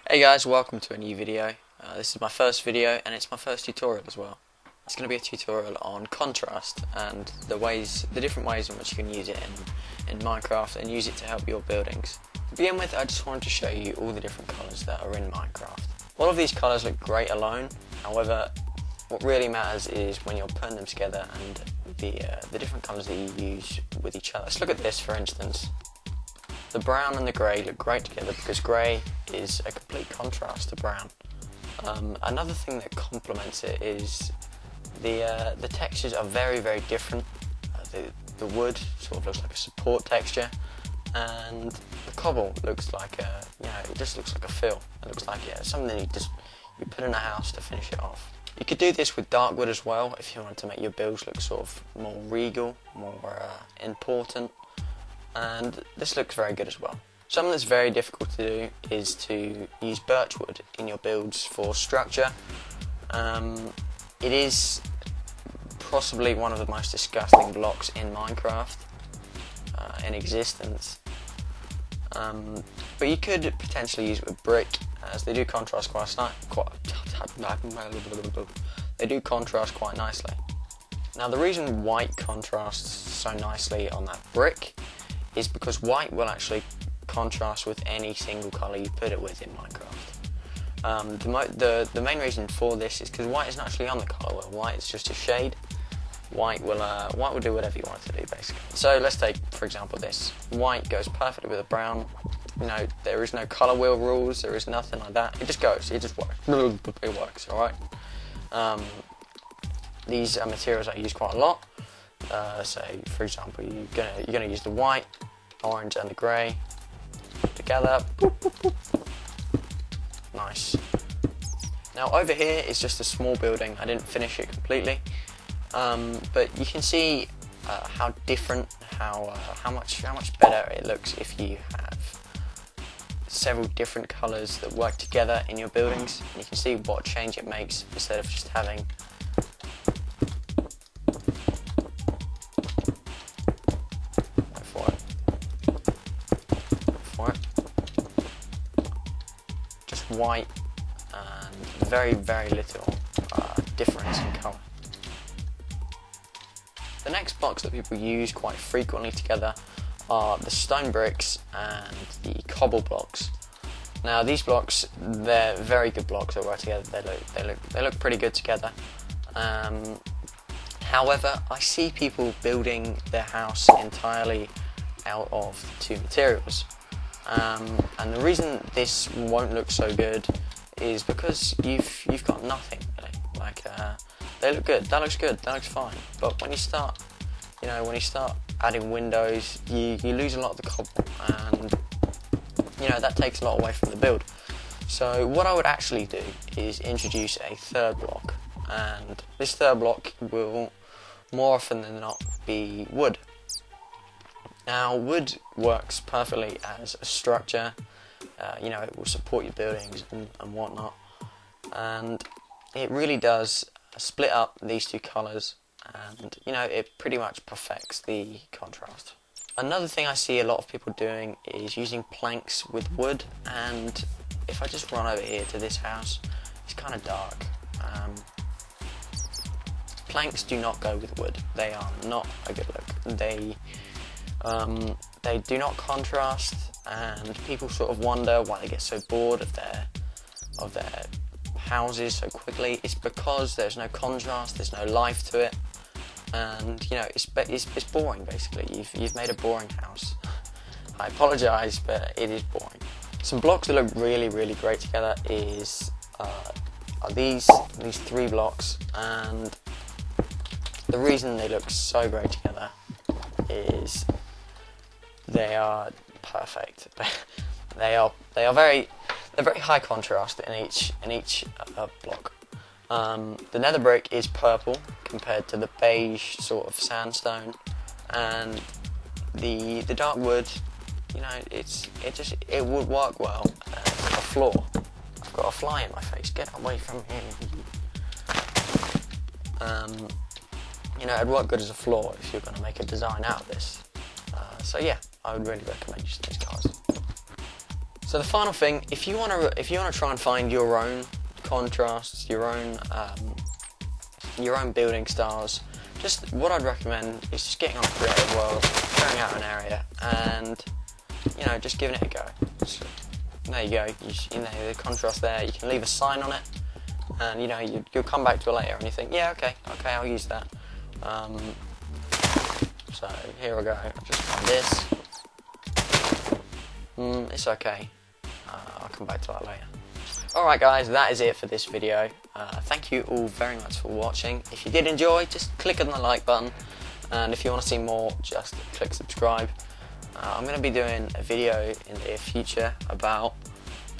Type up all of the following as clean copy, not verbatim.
Hey guys, welcome to a new video. This is my first video and it's my first tutorial as well. It's going to be a tutorial on contrast and the different ways in which you can use it in Minecraft and use it to help your buildings. To begin with, I just wanted to show you all the different colours that are in Minecraft. All of these colours look great alone, however what really matters is when you're putting them together and the different colours that you use with each other. Let's look at this for instance. The brown and the grey look great together because grey is a complete contrast to brown. Another thing that complements it is the textures are very different. The wood sort of looks like a support texture, and the cobble looks like it just looks like a fill. It looks like something that you put in a house to finish it off. You could do this with dark wood as well if you wanted to make your builds look sort of more regal, more important. And this looks very good as well. Something that's very difficult to do is to use birchwood in your builds for structure. It is possibly one of the most disgusting blocks in Minecraft in existence. But you could potentially use it with brick, as they do contrast they do contrast quite nicely. Now the reason white contrasts so nicely on that brick is because white will actually contrast with any single colour you put it with in Minecraft. The main reason for this is because white is not actually on the colour wheel. White is just a shade. White will do whatever you want it to do basically. So let's take for example this. White goes perfectly with a brown. You know, there is no colour wheel rules. There is nothing like that. It just goes. It just works. It works. All right. These are materials I use quite a lot. So for example, you're gonna use the white, orange and the grey together. Boop, boop, boop. Nice. Now over here is just a small building. I didn't finish it completely, but you can see how different, how much better it looks if you have several different colours that work together in your buildings. And you can see what change it makes instead of just having white and very little difference in colour. The next blocks that people use quite frequently together are the stone bricks and the cobble blocks. Now these blocks, they're very good blocks that work together. They look pretty good together. However, I see people building their house entirely out of two materials. And the reason this won't look so good is because you've got nothing really. Like they look good, that looks good, that looks fine. But when you start adding windows, you lose a lot of the cobble, and that takes a lot away from the build. So what I would actually do is introduce a third block, and this third block will more often than not be wood. Now wood works perfectly as a structure, it will support your buildings and whatnot, and it really does split up these two colours, and it pretty much perfects the contrast. Another thing I see a lot of people doing is using planks with wood, and if I just run over here to this house, it's kind of dark. Planks do not go with wood. They are not a good look. They do not contrast, and people sort of wonder why they get so bored of their houses so quickly. It's because there's no contrast, there's no life to it, and it's boring basically. You've made a boring house. I apologise, but it is boring. Some blocks that look really great together are these three blocks, and the reason they look so great together is they are perfect. They're very high contrast in each block. The nether brick is purple compared to the beige sort of sandstone, and the dark wood, it would work well as a floor. I've got a fly in my face. Get away from here. It'd work good as a floor if you're going to make a design out of this. So yeah, I would really recommend using these colours. So the final thing, if you want to try and find your own contrasts, your own building styles, just what I'd recommend is just getting on Creative World, going out an area, and just giving it a go. So, there you go. The contrast there. You can leave a sign on it, and you'll come back to it later, and you think, yeah, okay, I'll use that. So here we go. I'll just find this. It's okay. I'll come back to that later. Alright guys, that is it for this video. Thank you all very much for watching. If you did enjoy, just click on the like button, and if you want to see more, just click subscribe. I'm going to be doing a video in the near future about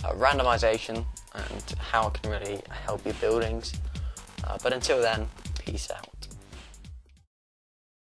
randomization and how it can really help your buildings. But until then, peace out.